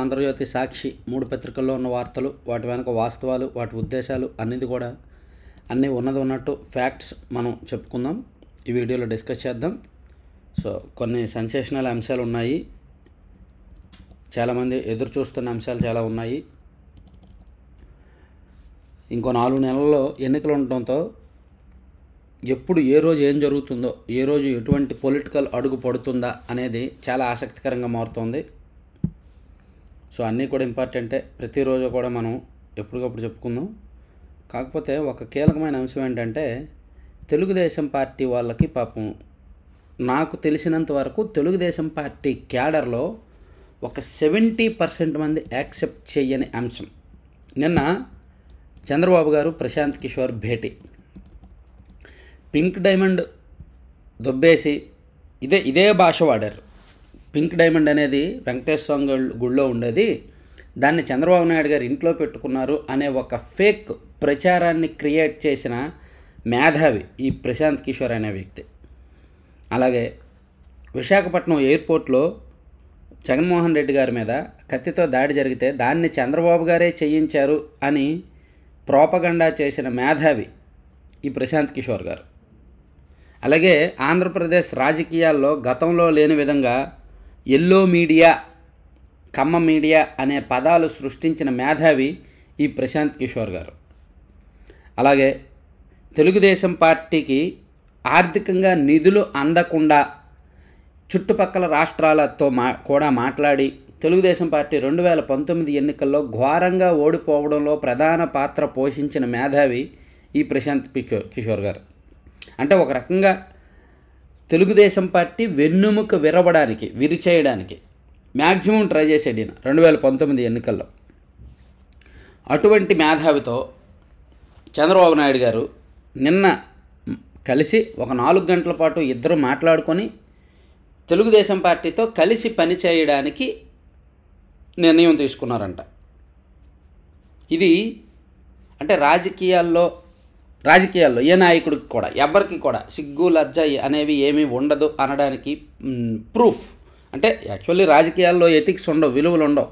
ఆంధ్రజ్యోతి, సాక్షి 3 పత్రికల్లో ఉన్న వార్తలు, వాటి వెనక వాస్తవాలు, వాటి ఉద్దేశాలు అన్నీ ఉన్నది ఉన్నట్టు ఫ్యాక్ట్స్ మనం చెప్పుకుందాం. ఈ వీడియోలో డిస్కస్ చేద్దాం. సో కొన్ని సెన్సేషనల్ అంశాలు ఉన్నాయి, చాలామంది ఎదురు చూస్తున్న అంశాలు చాలా ఉన్నాయి. ఇంకో 4 నెలల్లో ఎన్నికలు ఉండటంతో ఎప్పుడు ఏ రోజు ఏం జరుగుతుందో, ఏ రోజు ఎటువంటి పొలిటికల్ అడుగు పడుతుందా అనేది చాలా ఆసక్తికరంగా మారుతోంది. సో అన్నీ కూడా ఇంపార్టెంటే, ప్రతిరోజు కూడా మనం ఎప్పటికప్పుడు చెప్పుకుందాం. కాకపోతే ఒక కీలకమైన అంశం ఏంటంటే, తెలుగుదేశం పార్టీ వాళ్ళకి పాపం నాకు తెలిసినంత వరకు తెలుగుదేశం పార్టీ క్యాడర్లో ఒక 70% మంది యాక్సెప్ట్ చేయని అంశం. నిన్న చంద్రబాబు గారు ప్రశాంత్ కిషోర్ భేటీ, పింక్ డైమండ్ దొబ్బేసి ఇదే భాష వాడారు. పింక్ డైమండ్ అనేది వెంకటేశ్వర స్వామి గుడిలో ఉండేది, దాన్ని చంద్రబాబు నాయుడు గారు ఇంట్లో పెట్టుకున్నారు అనే ఒక ఫేక్ ప్రచారాన్ని క్రియేట్ చేసిన మేధావి ఈ ప్రశాంత్ కిషోర్ అనే వ్యక్తి. అలాగే విశాఖపట్నం ఎయిర్పోర్ట్లో జగన్మోహన్ రెడ్డి గారి మీద కత్తితో దాడి జరిగితే దాన్ని చంద్రబాబు గారే చేయించారు అని ప్రోపగండా చేసిన మేధావి ఈ ప్రశాంత్ కిషోర్ గారు. అలాగే ఆంధ్రప్రదేశ్ రాజకీయాల్లో గతంలో లేని విధంగా ఎల్లో మీడియా, కమ్మ మీడియా అనే పదాలు సృష్టించిన మేధావి ఈ ప్రశాంత్ కిషోర్ గారు. అలాగే తెలుగుదేశం పార్టీకి ఆర్థికంగా నిధులు అందకుండా చుట్టుపక్కల రాష్ట్రాలతో కూడా మాట్లాడి తెలుగుదేశం పార్టీ 2019 ఎన్నికల్లో ఘోరంగా ఓడిపోవడంలో ప్రధాన పాత్ర పోషించిన మేధావి ఈ ప్రశాంత్ కిషోర్ గారు. అంటే ఒక రకంగా తెలుగుదేశం పార్టీ వెన్నుముక విరిచేయడానికి మ్యాక్సిమం ట్రై చేసాడు ఈయన 2019 ఎన్నికల్లో. అటువంటి మేధావితో చంద్రబాబు నాయుడు గారు నిన్న కలిసి ఒక 4 గంటల పాటు ఇద్దరు మాట్లాడుకొని తెలుగుదేశం పార్టీతో కలిసి పనిచేయడానికి నిర్ణయం తీసుకున్నారంట. ఇది అంటే రాజకీయాల్లో ఏ నాయకుడికి కూడా ఎవరికి కూడా సిగ్గు లజ్జ అనేవి ఏమీ ఉండదు అనడానికి ప్రూఫ్. అంటే యాక్చువల్లీ రాజకీయాల్లో ఎథిక్స్ ఉండవు, విలువలు ఉండవు,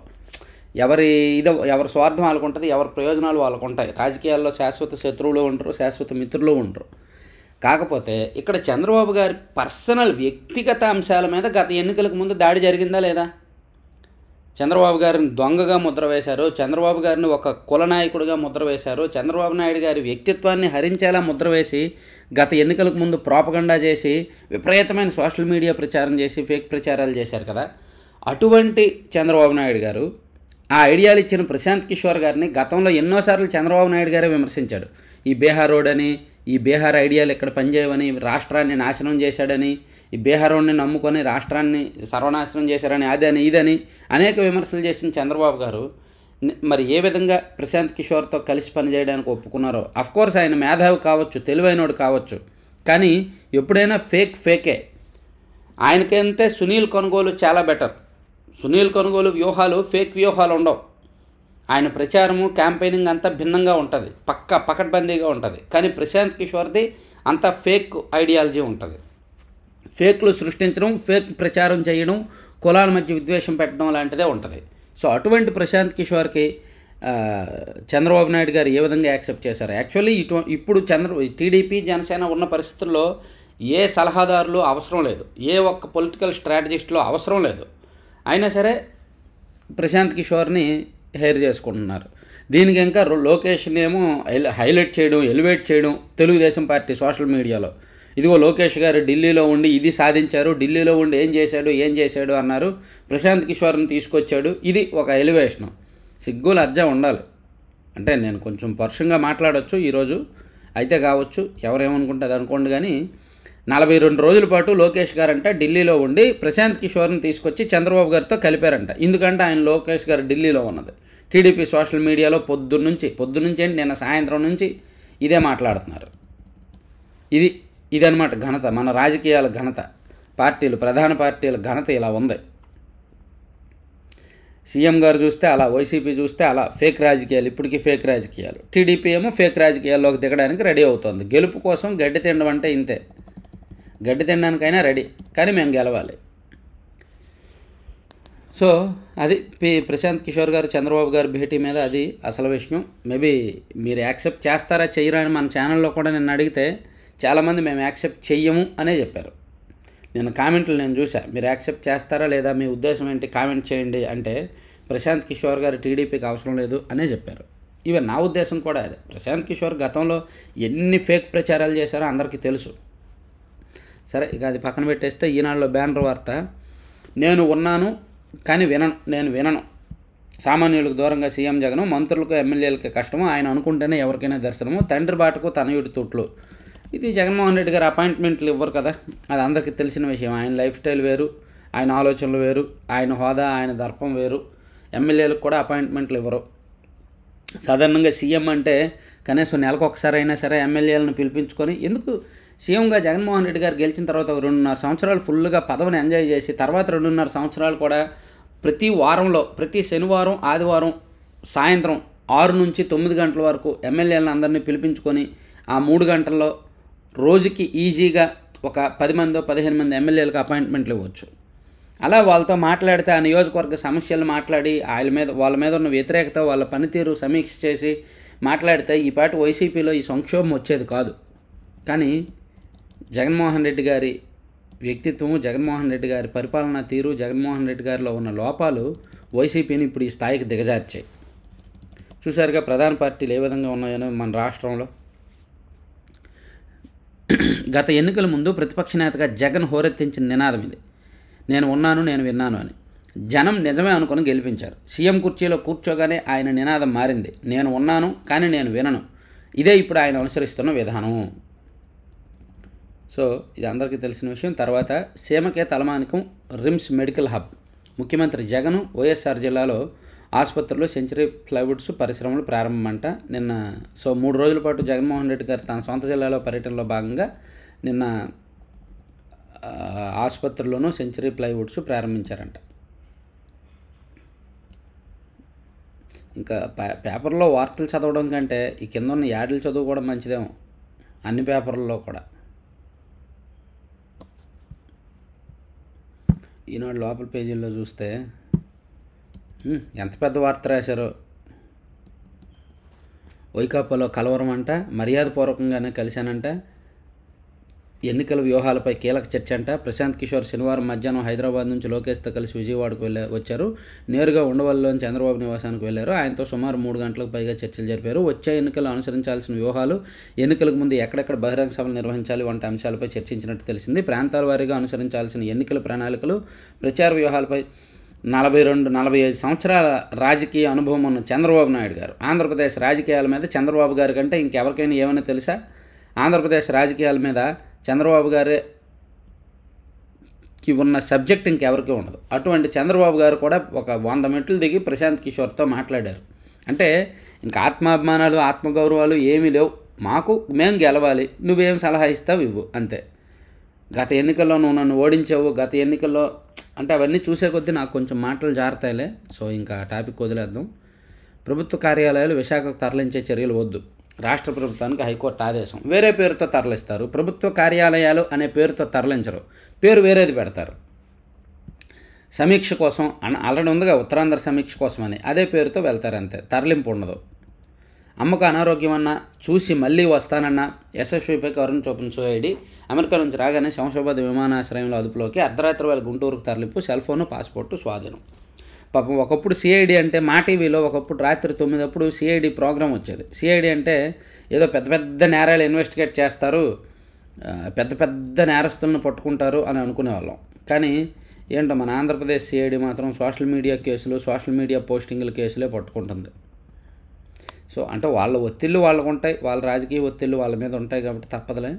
ఎవరి స్వార్థం వాళ్ళకు ఉంటుంది, ఎవరి ప్రయోజనాలు వాళ్ళకు ఉంటాయి. రాజకీయాల్లో శాశ్వత శత్రువులు ఉండరు, శాశ్వత మిత్రులు ఉండరు. కాకపోతే ఇక్కడ చంద్రబాబు గారి పర్సనల్ వ్యక్తిగత అంశాల మీద గత ఎన్నికలకు ముందు దాడి జరిగిందా లేదా? చంద్రబాబు గారిని దొంగగా ముద్ర వేశారు, చంద్రబాబు గారిని ఒక కులనాయకుడిగా ముద్ర వేశారు, చంద్రబాబు నాయుడు గారి వ్యక్తిత్వాన్ని హరించేలా ముద్ర వేసి గత ఎన్నికలకు ముందు ప్రోపగండా చేసి విపరీతమైన సోషల్ మీడియా ప్రచారం చేసి ఫేక్ ప్రచారాలు చేశారు కదా. అటువంటి చంద్రబాబు నాయుడు గారు ఆ ఐడియాలు ఇచ్చిన ప్రశాంత్ కిషోర్ గారిని గతంలో ఎన్నోసార్లు చంద్రబాబు నాయుడు గారే విమర్శించాడు. ఈ బీహార్ రోడ్ అని, ఈ బీహార్ ఐడియాలు ఇక్కడ పనిచేయవని, రాష్ట్రాన్ని నాశనం చేశాడని, ఈ బీహార్ రోడ్ని నమ్ముకొని రాష్ట్రాన్ని సర్వనాశనం చేశారని, అదని ఇదని అనేక విమర్శలు చేసిన చంద్రబాబు గారు మరి ఏ విధంగా ప్రశాంత్ కిషోర్తో కలిసి పనిచేయడానికి ఒప్పుకున్నారో. అఫ్కోర్స్ ఆయన మేధావి కావచ్చు, తెలివైనోడు కావచ్చు, కానీ ఎప్పుడైనా ఫేకే. ఆయనకంటే సునీల్ కొనుగోలు చాలా బెటర్. సునీల్ కొనుగోలు వ్యూహాలు ఫేక్ వ్యూహాలు ఉండవు. ఆయన ప్రచారము, క్యాంపెయినింగ్ అంతా భిన్నంగా ఉంటుంది, పకడ్బందీగా ఉంటుంది. కానీ ప్రశాంత్ కిషోర్ది అంతా ఫేక్ ఐడియాలజీ ఉంటుంది. ఫేక్లు సృష్టించడం, ఫేక్ ప్రచారం చేయడం, కులాల మధ్య విద్వేషం పెట్టడం లాంటిదే ఉంటుంది. సో అటువంటి ప్రశాంత్ కిషోర్కి చంద్రబాబు నాయుడు గారు ఏ విధంగా యాక్సెప్ట్ చేశారు? యాక్చువల్లీ ఇప్పుడు టీడీపీ, జనసేన ఉన్న పరిస్థితుల్లో ఏ సలహాదారులు అవసరం లేదు, ఏ ఒక్క పొలిటికల్ స్ట్రాటజిస్టులు అవసరం లేదు. అయినా సరే ప్రశాంత్ కిషోర్ని హైర్ చేసుకుంటున్నారు. దీనికి ఇంకా లోకేష్ని ఏమో హైలైట్ చేయడం, ఎలివేట్ చేయడం తెలుగుదేశం పార్టీ సోషల్ మీడియాలో. ఇదిగో లోకేష్ గారు ఢిల్లీలో ఉండి ఇది సాధించారు, ఢిల్లీలో ఉండి ఏం చేశాడు అన్నారు, ప్రశాంత్ కిషోర్ని తీసుకొచ్చాడు. ఇది ఒక ఎలివేషను. సిగ్గు లజ్జ ఉండాలి. అంటే నేను కొంచెం పరుషంగా మాట్లాడవచ్చు ఈరోజు, అయితే కావచ్చు, ఎవరేమనుకుంటే అది అనుకోండి. కానీ 42 రోజుల పాటు లోకేష్ గారంట ఢిల్లీలో ఉండి ప్రశాంత్ కిషోర్ని తీసుకొచ్చి చంద్రబాబు గారితో కలిపారంట. ఎందుకంటే ఆయన లోకేష్ గారు ఢిల్లీలో ఉన్నది. టీడీపీ సోషల్ మీడియాలో పొద్దున్నుంచి ఏంటి నిన్న సాయంత్రం నుంచి ఇదే మాట్లాడుతున్నారు. ఇదనమాట ఘనత, మన రాజకీయాల ఘనత, ప్రధాన పార్టీల ఘనత ఇలా ఉంది. సీఎం గారు చూస్తే అలా, వైసీపీ చూస్తే అలా ఫేక్ రాజకీయాలు, ఇప్పటికీ ఫేక్ రాజకీయాలు. టీడీపీ ఏమో ఫేక్ రాజకీయాల్లోకి దిగడానికి రెడీ అవుతుంది. గెలుపు కోసం గడ్డి తినడం అంటే ఇంతే, గడ్డి తినడానికైనా రెడీ, కానీ మేము గెలవాలి. సో అది ప్రశాంత్ కిషోర్ గారు చంద్రబాబు గారి భేటీ మీద అది అసలు విషయం. మేబీ మీరు యాక్సెప్ట్ చేస్తారా చెయ్యరా అని మన ఛానల్లో కూడా నిన్న అడిగితే చాలామంది మేము యాక్సెప్ట్ చెయ్యము అనే చెప్పారు. నిన్న కామెంట్లు నేను చూసా, మీరు యాక్సెప్ట్ చేస్తారా లేదా, మీ ఉద్దేశం ఏంటి కామెంట్ చేయండి అంటే ప్రశాంత్ కిషోర్ గారు టీడీపీకి అవసరం లేదు అనే చెప్పారు. ఈవెన్ నా ఉద్దేశం కూడా అదే. ప్రశాంత్ కిషోర్ గతంలో ఎన్ని ఫేక్ ప్రచారాలు చేశారో అందరికీ తెలుసు. సరే, ఇక అది పక్కన పెట్టేస్తే ఈనాడులో బ్యానర్ వార్త, నేను ఉన్నాను కానీ నేను వినను, సామాన్యులకు దూరంగా సీఎం జగన్, మంత్రులకు ఎమ్మెల్యేలకి కష్టము, ఆయన అనుకుంటేనే ఎవరికైనా దర్శనము, తండ్రి బాటకు తనయుడి తూట్లు. ఇది జగన్మోహన్ రెడ్డి గారు అపాయింట్మెంట్లు ఇవ్వరు కదా, అది అందరికీ తెలిసిన విషయం. ఆయన లైఫ్ స్టైల్ వేరు, ఆయన ఆలోచనలు వేరు, ఆయన హోదా ఆయన దర్పం వేరు. ఎమ్మెల్యేలకు కూడా అపాయింట్మెంట్లు ఇవ్వరు. సాధారణంగా సీఎం అంటే కనీసం నెలకు ఒకసారి అయినా సరే ఎమ్మెల్యేలను పిలిపించుకొని, ఎందుకు సీఎంగా జగన్మోహన్ రెడ్డి గారు గెలిచిన తర్వాత ఒక 2.5 సంవత్సరాలు ఫుల్గా పదవిని ఎంజాయ్ చేసి తర్వాత 2.5 సంవత్సరాలు కూడా ప్రతి వారంలో ప్రతి శనివారం ఆదివారం సాయంత్రం 6 నుంచి 9 గంటల వరకు ఎమ్మెల్యేలను అందరినీ పిలిపించుకొని ఆ 3 గంటల్లో రోజుకి ఈజీగా ఒక 10 మందో 15 మంది ఎమ్మెల్యేలకు అపాయింట్మెంట్లు ఇవ్వచ్చు. అలా వాళ్ళతో మాట్లాడితే ఆ నియోజకవర్గ సమస్యలు మాట్లాడి వాళ్ళ మీద ఉన్న వ్యతిరేకత, వాళ్ళ పనితీరు సమీక్ష చేసి మాట్లాడితే ఈ పాటి వైసీపీలో ఈ సంక్షోభం వచ్చేది కాదు. కానీ జగన్మోహన్ రెడ్డి గారి వ్యక్తిత్వం, జగన్మోహన్ రెడ్డి గారి పరిపాలనా తీరు, జగన్మోహన్ రెడ్డి గారిలో ఉన్న లోపాలు వైసీపీని ఇప్పుడు ఈ స్థాయికి దిగజార్చాయి. చూసారుగా ప్రధాన పార్టీలు ఏ విధంగా ఉన్నాయో మన రాష్ట్రంలో. గత ఎన్నికల ముందు ప్రతిపక్ష నేతగా జగన్ హోరెత్తించిన నినాదం ఇది, నేను ఉన్నాను నేను విన్నాను అని. జనం నిజమే అనుకుని గెలిపించారు. సీఎం కుర్చీలో కూర్చోగానే ఆయన నినాదం మారింది, నేను ఉన్నాను కానీ నేను వినను. ఇదే ఇప్పుడు ఆయన అనుసరిస్తున్న విధానం. సో ఇది అందరికీ తెలిసిన విషయం. తర్వాత సీమకే తలమానికం రిమ్స్ మెడికల్ హబ్. ముఖ్యమంత్రి జగన్ వైఎస్ఆర్ జిల్లాలో ఆసుపత్రిలో సెంచరీ ప్లైవుడ్స్ పరిశ్రమలు ప్రారంభమంట. నిన్న 3 రోజుల పాటు జగన్మోహన్ రెడ్డి గారు తన సొంత జిల్లాలో పర్యటనలో భాగంగా నిన్న ఆసుపత్రిలోనూ సెంచరీ ప్లైవుడ్స్ ప్రారంభించారంట. ఇంకా పేపర్లో వార్తలు చదవడం కంటే ఈ కింద ఉన్న యాడ్లు చదువుకోవడం మంచిదేమో అన్ని పేపర్లలో కూడా. ఈనాడు లోపల పేజీల్లో చూస్తే ఎంత పెద్ద వార్త రాశారో. వైకాపాలో కలవరం అంట, మర్యాదపూర్వకంగానే కలిశానంట, ఎన్నికల వ్యూహాలపై కీలక చర్చ అంట. ప్రశాంత్ కిషోర్ శనివారం మధ్యాహ్నం హైదరాబాద్ నుంచి లోకేష్తో కలిసి విజయవాడకు వచ్చారు. నేరుగా ఉండవల్లిలోని చంద్రబాబు నివాసానికి వెళ్లారు. ఆయనతో సుమారు 3 గంటలకు పైగా చర్చలు జరిపారు. వచ్చే ఎన్నికల్లో అనుసరించాల్సిన వ్యూహాలు, ఎన్నికలకు ముందు ఎక్కడెక్కడ బహిరంగ సభలు నిర్వహించాలి వంటి అంశాలపై చర్చించినట్టు తెలిసింది. ప్రాంతాల వారీగా అనుసరించాల్సిన ఎన్నికల ప్రణాళికలు, ప్రచార వ్యూహాలపై 42-45 సంవత్సరాల రాజకీయ అనుభవం ఉన్న చంద్రబాబు నాయుడు గారు ఆంధ్రప్రదేశ్ రాజకీయాల మీద చంద్రబాబు గారి కంటే ఇంకెవరికైనా ఏమైనా తెలుసా? ఆంధ్రప్రదేశ్ రాజకీయాల మీద చంద్రబాబు గారికి ఉన్న సబ్జెక్ట్ ఇంకెవరికి ఉండదు. అటువంటి చంద్రబాబు గారు కూడా ఒక 100 మెట్లు దిగి ప్రశాంత్ కిషోర్తో మాట్లాడారు. అంటే ఇంకా ఆత్మాభిమానాలు, ఆత్మగౌరవాలు ఏమీ లేవు, మేము గెలవాలి, నువ్వేం సలహా ఇస్తావు ఇవ్వు అంతే. గత ఎన్నికల్లో నువ్వు నన్ను ఓడించావు, గత ఎన్నికల్లో అంటే అవన్నీ చూసే కొద్దీ నాకు కొంచెం మాటలు జారుతాయిలే. సో ఇంకా టాపిక్ వదిలేద్దాం. ప్రభుత్వ కార్యాలయాలు విశాఖకు తరలించే చర్యలు వద్దు, రాష్ట్ర ప్రభుత్వానికి హైకోర్టు ఆదేశం. వేరే పేరుతో తరలిస్తారు, ప్రభుత్వ కార్యాలయాలు అనే పేరుతో తరలించరు, పేరు వేరేది పెడతారు. సమీక్ష కోసం ఆల్రెడీ ఉందిగా ఉత్తరాంధ్ర సమీక్ష కోసం అని, అదే పేరుతో వెళ్తారు అంతే, తరలింపు ఉండదు. అమ్మకు అనారోగ్యం అన్నా చూసి మళ్ళీ వస్తానన్న యశస్విపై కరుణ చూపిన సోఐడి అమెరికా నుంచి రాగానే శంషాబాద్ విమానాశ్రయంలో అదుపులోకి, అర్ధరాత్రి వేళ గుంటూరుకు తరలింపు, సెల్ ఫోను పాస్పోర్టు స్వాధీనం. పాపం ఒకప్పుడు సిఐడి అంటే మా టీవీలో ఒకప్పుడు రాత్రి 9 సిఐడి ప్రోగ్రాం వచ్చేది. సిఐడి అంటే ఏదో పెద్ద పెద్ద నేరాలు ఇన్వెస్టిగేట్ చేస్తారు, పెద్ద పెద్ద నేరస్తులను పట్టుకుంటారు అని అనుకునేవాళ్ళం. కానీ ఏంటో మన ఆంధ్రప్రదేశ్ సిఐడి మాత్రం సోషల్ మీడియా కేసులు, సోషల్ మీడియా పోస్టింగ్ల కేసులే పట్టుకుంటుంది. సో అంటే వాళ్ళ ఒత్తిళ్ళు వాళ్ళకు ఉంటాయి, వాళ్ళ రాజకీయ ఒత్తిళ్ళు వాళ్ళ మీద ఉంటాయి కాబట్టి తప్పదులే.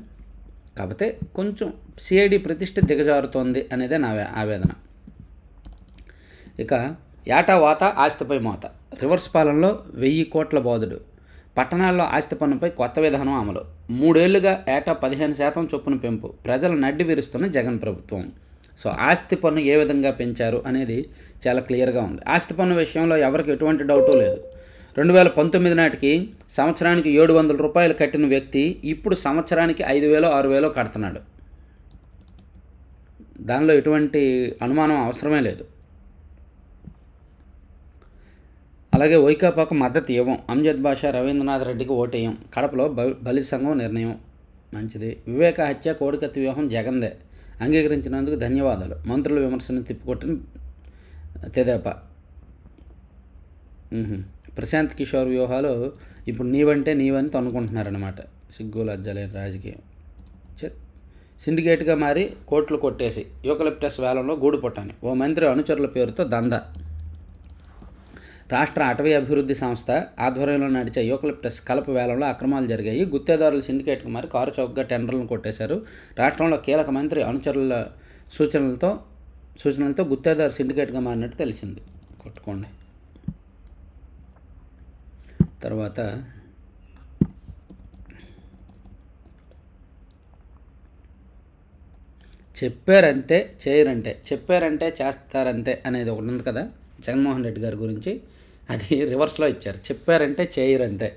కాకపోతే కొంచెం సిఐడి ప్రతిష్ఠ దిగజారుతోంది అనేదే నా ఆవేదన. ఇక ఏటా వాత ఆస్తిపై మోత, రివర్స్ పాలనలో 1000 కోట్ల బాధుడు, పట్టణాల్లో ఆస్తి పన్నుపై కొత్త విధానం అమలు, 3 ఏళ్లుగా ఏటా 15% చొప్పున పెంపు, ప్రజల నడ్డి విరుస్తున్న జగన్ ప్రభుత్వం. సో ఆస్తి పన్ను ఏ విధంగా పెంచారు అనేది చాలా క్లియర్గా ఉంది. ఆస్తి పన్ను విషయంలో ఎవరికి ఎటువంటి డౌటు లేదు. 2019 నాటికి సంవత్సరానికి 700 రూపాయలు కట్టిన వ్యక్తి ఇప్పుడు సంవత్సరానికి 5,000-6,000 కడుతున్నాడు. దానిలో ఎటువంటి అనుమానం అవసరమే లేదు. అలాగే వైకాపాకు మద్దతు ఇవ్వం, అమ్జద్ బాషా రవీంద్రనాథ్ రెడ్డికి ఓటేయం, కడపలో బలి సంఘం నిర్ణయం. మంచిది. వివేక హత్య కోడికత్తి వ్యూహం జగన్దే, అంగీకరించినందుకు ధన్యవాదాలు, మంత్రుల విమర్శను తిప్పికొట్టిన తెదేపా. ప్రశాంత్ కిషోర్ వ్యూహాలు ఇప్పుడు నీవని తనుకుంటున్నారనమాట. సిగ్గు లజ్జలేని రాజకీయం. సిండికేట్గా మారి కోట్లు కొట్టేసి యూకలిప్టస్ వేలంలో గూడు పుట్టాని, ఓ మంత్రి అనుచరుల పేరుతో దందా. రాష్ట్ర అటవీ అభివృద్ధి సంస్థ ఆధ్వర్యంలో నడిచే యూకలిప్టస్ కలప వేలంలో అక్రమాలు జరిగాయి. గుత్తేదారులు సిండికేట్కు మారి కారు చౌకగా టెండర్లను కొట్టేశారు. రాష్ట్రంలో కీలక మంత్రి అనుచరుల సూచనలతో గుత్తేదారు సిండికేట్గా మారినట్టు తెలిసింది. కొట్టుకోండి. తర్వాత చెప్పారంటే చేయరంటే, చెప్పారంటే చేస్తారంతే అనేది ఒకటి ఉంది కదా జగన్మోహన్ రెడ్డి గారి గురించి, అది రివర్స్లో ఇచ్చారు. చెప్పారంటే చేయరంతే.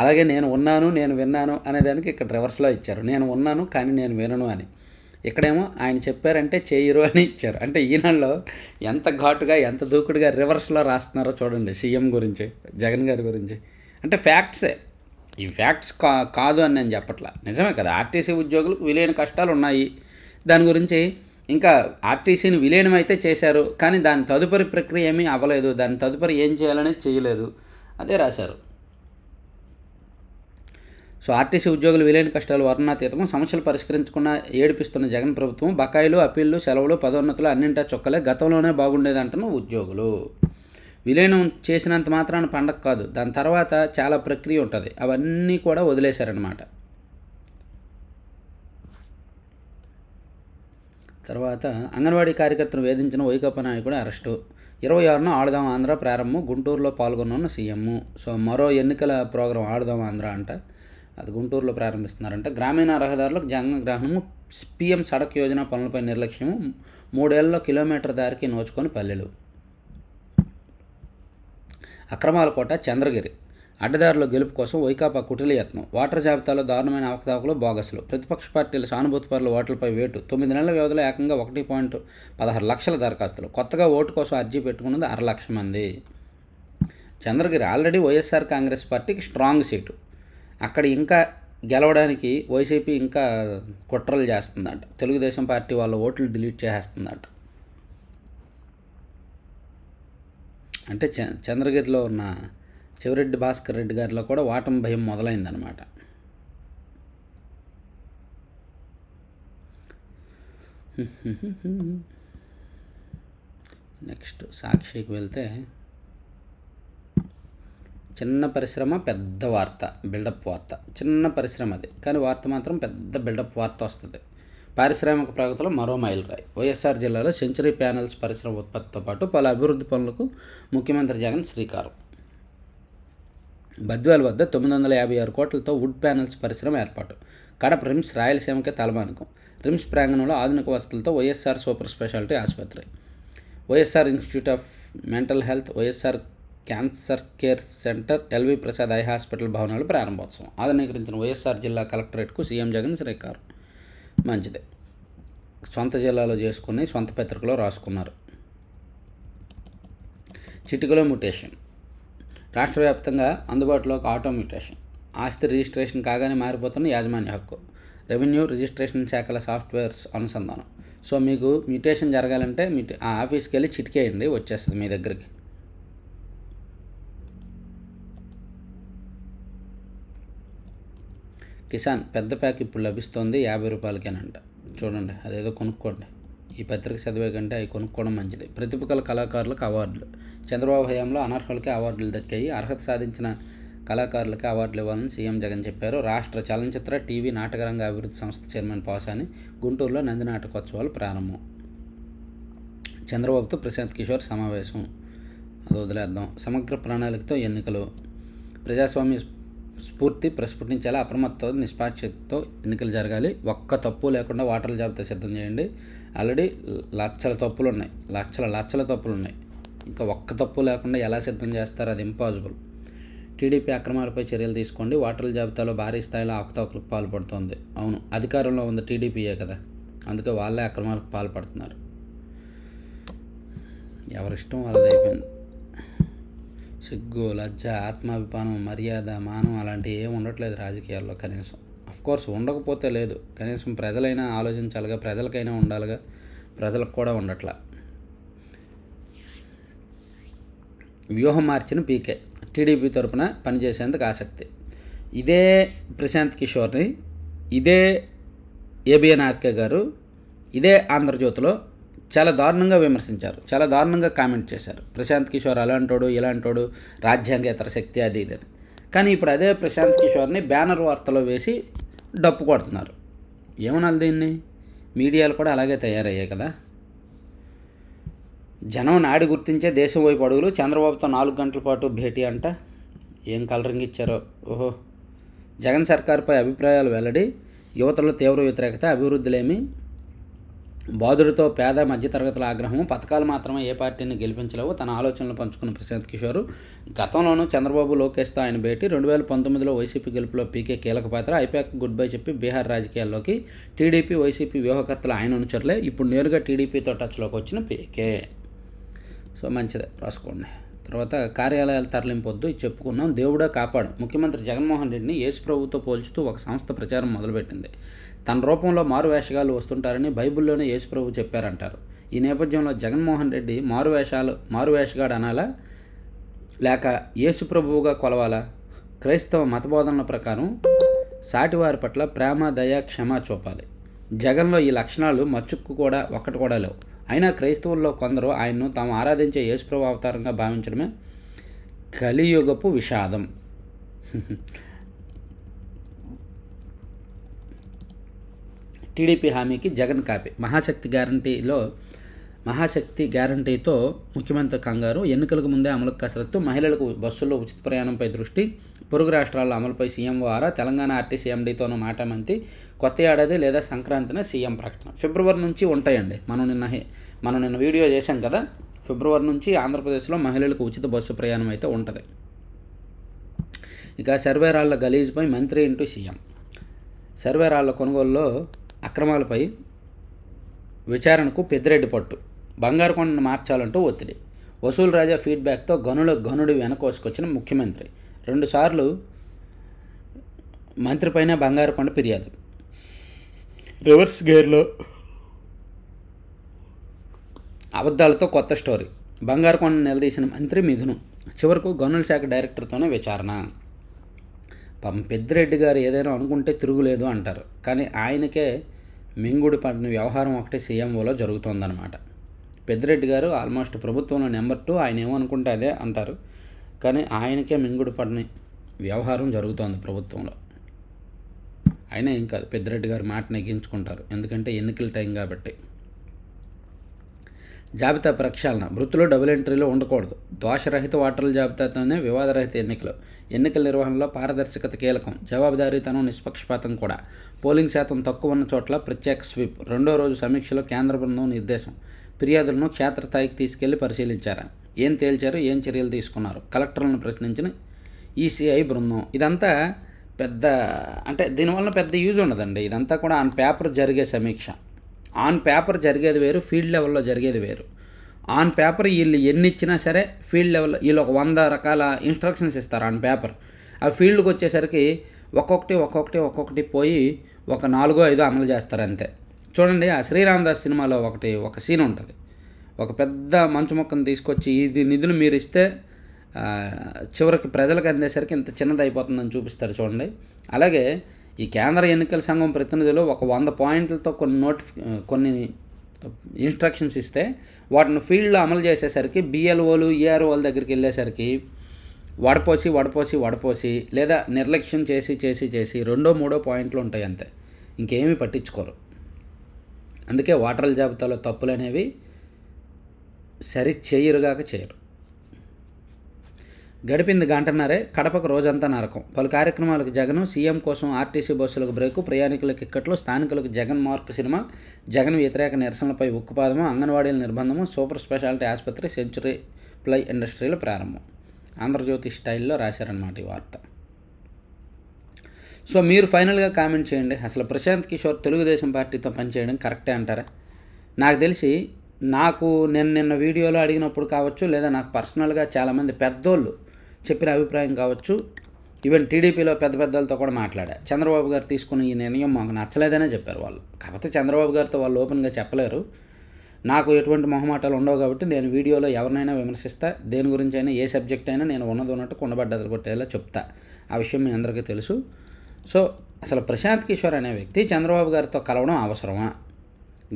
అలాగే నేను ఉన్నాను నేను విన్నాను అనేదానికి ఇక్కడ రివర్స్లో ఇచ్చారు. నేను ఉన్నాను కానీ నేను వినను అని. ఇక్కడేమో ఆయన చెప్పారంటే చేయరు అని ఇచ్చారు. అంటే ఈనాడులో ఎంత ఘాటుగా ఎంత దూకుడుగా రివర్స్లో రాస్తున్నారో చూడండి సీఎం గురించి, జగన్ గారి గురించి. అంటే ఫ్యాక్ట్సే, ఈ ఫ్యాక్ట్స్ కాదు అని నేను చెప్పట్లా, నిజమే కదా. ఆర్టీసీ ఉద్యోగులకు విలేని కష్టాలు ఉన్నాయి. దాని గురించి ఇంకా ఆర్టీసీని విలీనం అయితే చేశారు, కానీ దాని తదుపరి ప్రక్రియ ఏమీ అవ్వలేదు, దాని తదుపరి ఏం చేయాలనేది చేయలేదు, అదే రాశారు. సో ఆర్టీసీ ఉద్యోగులు విలీన కష్టాలు వర్ణనాతీతం, సమస్యలు పరిష్కరించకుండా ఏడిపిస్తున్న జగన్ ప్రభుత్వం, బకాయిలు అప్పీళ్లు సెలవులు పదోన్నతులు అన్నింటా చొక్కలే, గతంలోనే బాగుండేదంటున్న ఉద్యోగులు. విలీనం చేసినంత మాత్రాన పండగ కాదు, దాని తర్వాత చాలా ప్రక్రియ ఉంటుంది, అవన్నీ కూడా వదిలేశారనమాట. తర్వాత అంగన్వాడీ కార్యకర్తను వేధించిన వైకాపా నాయకుడు అరెస్టు. 26న ఆడుదాం ఆంధ్ర ప్రారంభం, గుంటూరులో పాల్గొన్న సీఎం. సో మరో ఎన్నికల ప్రోగ్రాం ఆడుదాం ఆంధ్ర అంట, అది గుంటూరులో ప్రారంభిస్తున్నారంట. గ్రామీణ రహదారులకు జగన్గ్రహణము, పీఎం సడక్ యోజన పనులపై నిర్లక్ష్యము, 3 ఏళ్లలో కిలోమీటర్ దారికి నోచుకొని పల్లెలు. అక్రమాల కోట చంద్రగిరి, అడ్డదారుల గెలుపు కోసం వైకాపా కుటిల యత్నం, ఓటర్ జాబితాలో దారుణమైన అవకతవకలు బోగస్లు, ప్రతిపక్ష పార్టీల సానుభూతిపరుల ఓట్లపై వేటు, 9 నెలల వ్యవధిలో ఏకంగా 1.16 లక్షల దరఖాస్తులు, కొత్తగా ఓటు కోసం అర్జీ పెట్టుకున్నది 6,00,000 మంది. చంద్రగిరి ఆల్రెడీ వైఎస్ఆర్ కాంగ్రెస్ పార్టీకి స్ట్రాంగ్ సీటు, అక్కడ ఇంకా గెలవడానికి వైసీపీ ఇంకా కుట్రలు చేస్తుందంట, తెలుగుదేశం పార్టీ వాళ్ళ ఓట్లు డిలీట్ చేసేస్తుందంట. అంటే చంద్రగిరిలో ఉన్న చెవిరెడ్డి భాస్కర్ రెడ్డి గారిలో కూడా ఓటమి భయం మొదలైందనమాట. నెక్స్ట్ సాక్షికి వెళ్తే, చిన్న పరిశ్రమ పెద్ద వార్త, బిల్డప్ వార్త. చిన్న పరిశ్రమ అది, కానీ వార్త మాత్రం పెద్ద బిల్డప్ వార్త వస్తుంది. పారిశ్రామిక ప్రగతిలో మరో మైలురాయి, వైఎస్ఆర్ జిల్లాలో సెంచరీ ప్యానెల్స్ పరిశ్రమ ఉత్పత్తితో పాటు పలు అభివృద్ధి పనులకు ముఖ్యమంత్రి జగన్ శ్రీకారం. బద్వేల్ వద్ద 956 కోట్లతో వుడ్ ప్యానెల్స్ పరిశ్రమ ఏర్పాటు. కడప రిమ్స్ రాయలసీమకే తలమానికం. రిమ్స్ ప్రాంగణంలో ఆధునిక వసతులతో వైఎస్ఆర్ సూపర్ స్పెషాలిటీ ఆసుపత్రి, YSR institute of mental health, YSR cancer care centre, LV Prasad eye hospital భవనాలు ప్రారంభోత్సవం. ఆధునీకరించిన వైఎస్ఆర్ జిల్లా కలెక్టరేట్కు సీఎం జగన్ శ్రీకారం. మంచిదే, సొంత జిల్లాలో చేసుకుని సొంత పత్రికలో రాసుకున్నారు. చిటికలో మ్యుటేషన్, రాష్ట్ర వ్యాప్తంగా అందుబాటులోకి ఆటో మ్యుటేషన్. ఆస్తి రిజిస్ట్రేషన్ కాగానే మారిపోతున్న యాజమాన్య హక్కు, రెవెన్యూ రిజిస్ట్రేషన్ శాఖల సాఫ్ట్వేర్స్ అనుసంధానం. సో మీకు మ్యుటేషన్ జరగాలంటే ఆ ఆఫీస్కి వెళ్ళి చిటికేయండి, వచ్చేస్తుంది మీ దగ్గరికి. కిసాన్ పెద్ద ప్యాక్ ఇప్పుడు లభిస్తోంది 50 రూపాయలకేనంట. చూడండి, అదేదో కొనుక్కోండి. ఈ పత్రిక చదివే కంటే అవి కొనుక్కోవడం మంచిది. ప్రతిభ గల కళాకారులకు అవార్డులు. చంద్రబాబు హయాంలో అనర్హులకి అవార్డులు దక్కాయి, అర్హత సాధించిన కళాకారులకి అవార్డులు ఇవ్వాలని సీఎం జగన్ చెప్పారు. రాష్ట్ర చలనచిత్ర టీవీ నాటకరంగ అభివృద్ధి సంస్థ చైర్మన్ పాసాని గుంటూరులో నంది నాటకోత్సవాలు ప్రారంభం. చంద్రబాబుతో ప్రశాంత్ కిషోర్ సమావేశం, అది వదిలేద్దాం. సమగ్ర ప్రణాళికతో ఎన్నికలు, ప్రజాస్వామ్య స్ఫూర్తి ప్రస్ఫుటించేలా అప్రమత్తతో నిష్పాక్షితో ఎన్నికలు జరగాలి. ఒక్క తప్పు లేకుండా ఓటర్ల జాబితా సిద్ధం చేయండి. ఆల్రెడీ లక్షల తప్పులు ఉన్నాయి, ఇంకా ఒక్క తప్పు లేకుండా ఎలా సిద్ధం చేస్తారు, అది ఇంపాసిబుల్. టీడీపీ అక్రమాలపై చర్యలు తీసుకోండి. ఓటర్ల జాబితాలో భారీ స్థాయిలో అవకతవకలకు పాల్పడుతోంది. అవును, అధికారంలో ఉంది టీడీపీయే కదా, అందుకే వాళ్ళే అక్రమాలకు పాల్పడుతున్నారు. ఎవరిష్టం వాళ్ళది అయిపోయింది. సిగ్గు, లజ్జ, ఆత్మాభిమానం, మర్యాద, మానం అలాంటివి ఏమి ఉండట్లేదు రాజకీయాల్లో కనీసం. కోర్స్ ఉండకపోతే లేదు, కనీసం ప్రజలైనా ఆలోచించాలిగా, ప్రజలకైనా ఉండాలిగా, ప్రజలకు కూడా ఉండట్లా. వ్యూహం మార్చిన పీకే టీడీపీ తరపున పనిచేసేందుకు ఆసక్తి. ఇదే ప్రశాంత్ కిషోర్ని ఇదే ఏబిఎన్ ఆర్కే గారు ఇదే ఆంధ్రజ్యోతిలో చాలా దారుణంగా విమర్శించారు, చాలా దారుణంగా కామెంట్ చేశారు. ప్రశాంత్ కిషోర్ అలాంటోడు ఇలాంటోడు, రాజ్యాంగేతర శక్తి అది ఇదని. కానీ ఇప్పుడు అదే ప్రశాంత్ కిషోర్ని బ్యానర్ వార్తలో వేసి డప్పు కొడుతున్నారు. ఏమనాలి దీన్ని? మీడియాలు కూడా అలాగే తయారయ్యాయి కదా. జనం నాడి గుర్తించే దేశం వైపు అడుగులు, చంద్రబాబుతో 4 గంటల పాటు భేటీ అంట. ఏం కలరింగ్ ఇచ్చారో. ఓహో. జగన్ సర్కారుపై అభిప్రాయాలు వెల్లడి, యువతలో తీవ్ర వ్యతిరేకత, అభివృద్ధిలేమి, బాధుడితో పేద మధ్యతరగతుల ఆగ్రహం, పథకాలు మాత్రమే ఏ పార్టీని గెలిపించలేవు తన ఆలోచనలు పంచుకున్న ప్రశాంత్ కిషోర్. గతంలోనూ చంద్రబాబు లోకేష్తో ఆయన భేటీ, 2019లో వైసీపీ గెలుపులో పీకే కీలక పాత్ర, ఐపాక్ గుడ్ బై చెప్పి బీహార్ రాజకీయాల్లోకి. టీడీపీ వైసీపీ వ్యూహకర్తలు ఆయన అనుచరులే, ఇప్పుడు నేరుగా టీడీపీతో టచ్లోకి వచ్చిన పీకే. సో మంచిదే, రాసుకోండి. తర్వాత కార్యాలయాలు తరలింపొద్దు, ఇది చెప్పుకున్నాం. దేవుడా కాపాడు. ముఖ్యమంత్రి జగన్మోహన్ రెడ్డిని యేసు ప్రభువుతో పోల్చుతూ ఒక సంస్థ ప్రచారం మొదలుపెట్టింది. తన రూపంలో మారు వేషగాలు వస్తుంటారని బైబిల్లోనే యేసు ప్రభు చెప్పారంటారు. ఈ నేపథ్యంలో జగన్మోహన్ రెడ్డి మారు వేషగాడు అనాలా, లేక యేసు ప్రభువుగా కొలవాలా? క్రైస్తవ మతబోధనల ప్రకారం సాటివారి పట్ల ప్రేమ, దయ, క్షమ చూపాలి. జగన్లో ఈ లక్షణాలు మచ్చుక్కు కూడా ఒక్కటి కూడా లేవు. అయినా క్రైస్తవుల్లో కొందరు ఆయన్ను తాము ఆరాధించే యేసుప్రభు అవతారంగా భావించడమే కలియుగపు విషాదం. టీడీపీ హామీకి జగన్ కాపీ. మహాశక్తి గ్యారంటీతో ముఖ్యమంత్రి కంగారు, ఎన్నికలకు ముందే అమలుకు కసరత్తు, మహిళలకు బస్సుల్లో ఉచిత ప్రయాణంపై దృష్టి, పొరుగు రాష్ట్రాల అమలుపై సీఎంఓ ఆరా, తెలంగాణ ఆర్టీసీ ఎండీతోనూ మాటామంతి, కొత్త ఏడాది లేదా సంక్రాంతిన సీఎం ప్రకటన. ఫిబ్రవరి నుంచి ఉంటాయండి. మనం నిన్న వీడియో చేశాం కదా, ఫిబ్రవరి నుంచి ఆంధ్రప్రదేశ్లో మహిళలకు ఉచిత బస్సు ప్రయాణం అయితే ఉంటుంది. ఇక సర్వేరాళ్ల గలీజ్పై మంత్రి ఇంటూ సీఎం. సర్వేరాళ్ల కొనుగోలులో అక్రమాలపై విచారణకు పెద్దిరెడ్డి పట్టు, బంగారు కొండను మార్చాలంటూ ఒత్తిడి, వసూలు రాజా ఫీడ్బ్యాక్తో గనుడు వెనకోసుకొచ్చిన ముఖ్యమంత్రి. 2 సార్లు మంత్రిపైన బంగారు కొండ ఫిర్యాదు. రివర్స్ గేర్లో అబద్ధాలతో కొత్త స్టోరీ. బంగారు కొండను నిలదీసిన మంత్రి మిథును. చివరకు గనుల శాఖ డైరెక్టర్తోనే విచారణ. పెద్దిరెడ్డి గారు ఏదైనా అనుకుంటే తిరుగులేదు అంటారు, కానీ ఆయనకే మింగుడు పడిన వ్యవహారం ఒకటి సీఎంఓలో జరుగుతోందన్నమాట. పెద్దిరెడ్డి గారు ఆల్మోస్ట్ ప్రభుత్వంలో నెంబర్ 2, ఆయన ఏమనుకుంటే అదే అంటారు, కానీ ఆయనకే మింగుడు పడిన వ్యవహారం జరుగుతోంది ప్రభుత్వంలో. ఆయన ఏం కాదు, పెద్దిరెడ్డి గారు మాట నెగ్గించుకుంటారు, ఎందుకంటే ఎన్నికల టైం కాబట్టి. జాబితా ప్రక్షాళన. వృత్తిలో డబుల్ ఎంట్రీలో ఉండకూడదు. దోషరహిత ఓటర్ల జాబితాతోనే వివాదరహిత ఎన్నికల నిర్వహణలో పారదర్శకత కీలకం, జవాబుదారీతనం, నిష్పక్షపాతం కూడా. పోలింగ్ శాతం తక్కువ ఉన్న చోట్ల ప్రత్యేక స్వీప్. 2వ రోజు సమీక్షలో కేంద్ర బృందం నిర్దేశం. ఫిర్యాదులను క్షేత్రస్థాయికి తీసుకెళ్లి పరిశీలించారా, ఏం తేల్చారు, ఏం చర్యలు తీసుకున్నారు, కలెక్టర్లను ప్రశ్నించిన ఈసీఐ బృందం. ఇదంతా దీనివల్ల పెద్ద యూజ్ ఉండదండి. ఇదంతా కూడా ఆన్ పేపర్ జరిగే సమీక్ష. ఆన్ పేపర్ జరిగేది వేరు, ఫీల్డ్ లెవెల్లో జరిగేది వేరు. ఆన్ పేపర్ వీళ్ళు ఎన్ని ఇచ్చినా సరే, ఫీల్డ్ లెవెల్లో వీళ్ళు ఒక 100 రకాల ఇన్స్ట్రక్షన్స్ ఇస్తారు ఆన్ పేపర్. ఆ ఫీల్డ్కి వచ్చేసరికి ఒక్కొక్కటి పోయి ఒక 4-5 అమలు చేస్తారు అంతే. చూడండి, ఆ శ్రీరామదాస్ సినిమాలో ఒక సీన్ ఉంటుంది. ఒక పెద్ద మంచు మొక్కను తీసుకొచ్చి ఇది నిధులు మీరు ఇస్తే చివరికి ప్రజలకు అందేసరికి ఇంత చిన్నది అయిపోతుందని చూపిస్తారు చూడండి. అలాగే ఈ కేంద్ర ఎన్నికల సంఘం ప్రతినిధులు ఒక 100 పాయింట్లతో కొన్ని ఇన్స్ట్రక్షన్స్ ఇస్తే వాటిని ఫీల్డ్లో అమలు చేసేసరికి బిఎల్ఓలు ఏఆర్ఓల దగ్గరికి వెళ్ళేసరికి వడపోసి లేదా నిర్లక్ష్యం చేసి 2-3 పాయింట్లు ఉంటాయి అంతే, ఇంకేమీ పట్టించుకోరు. అందుకే ఓటర్ల జాబితాలో తప్పులు అనేవి చేయరు. గడిపింది గంటన్నరే, కడపకు రోజంతా నరకం. పలు కార్యక్రమాలకు జగన్, సీఎం కోసం ఆర్టీసీ బస్సులకు బ్రేకు, ప్రయాణికులకు ఇక్కట్లు, స్థానికులకు జగన్ మార్క్ సినిమా, జగన్ వ్యతిరేక నిరసనలపై ఉక్కుపాదము, అంగన్వాడీల నిర్బంధము, సూపర్ స్పెషాలిటీ ఆసుపత్రి, సెంచురీ ప్లై ఇండస్ట్రీల ప్రారంభం. ఆంధ్రజ్యోతి స్టైల్లో రాశారన్నమాట ఈ వార్త. సో మీరు ఫైనల్గా కామెంట్ చేయండి, అసలు ప్రశాంత్ కిషోర్ తెలుగుదేశం పార్టీతో పనిచేయడం కరెక్టే అంటారా? నాకు తెలిసి నిన్న వీడియోలో అడిగినప్పుడు కావచ్చు, లేదా నాకు పర్సనల్గా చాలామంది పెద్దోళ్ళు చెప్పిన అభిప్రాయం కావచ్చు. ఈవెన్ టీడీపీలో పెద్ద పెద్దలతో కూడా మాట్లాడా. చంద్రబాబు గారు తీసుకున్న ఈ నిర్ణయం మాకు నచ్చలేదనే చెప్పారు వాళ్ళు. కాకపోతే చంద్రబాబు గారితో వాళ్ళు ఓపెన్గా చెప్పలేరు. నాకు ఎటువంటి మొహమాటాలు ఉండవు కాబట్టి నేను వీడియోలో ఎవరినైనా విమర్శిస్తా, దేని గురించి అయినా, ఏ సబ్జెక్ట్ అయినా నేను ఉన్నది ఉన్నట్టు కుండబడ్డలు కొట్టేలా చెప్తా. ఆ విషయం మీ అందరికీ తెలుసు. సో అసలు ప్రశాంత్ కిషోర్ అనే వ్యక్తి చంద్రబాబు గారితో కలవడం అవసరమా?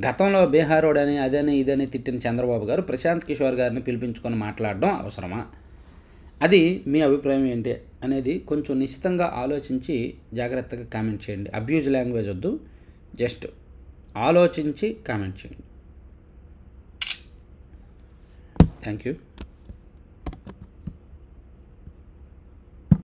గతంలో బీహారోడని అదని ఇదని తిట్టిన చంద్రబాబు గారు ప్రశాంత్ కిషోర్ గారిని పిలిపించుకొని మాట్లాడడం అవసరమా? అది మీ అభిప్రాయం ఏంటి అనేది కొంచెం నిశ్చితంగా ఆలోచించి జాగ్రత్తగా కామెంట్ చేయండి. అబ్యూజ్ లాంగ్వేజ్ వద్దు, జస్ట్ ఆలోచించి కామెంట్ చేయండి. Thank you.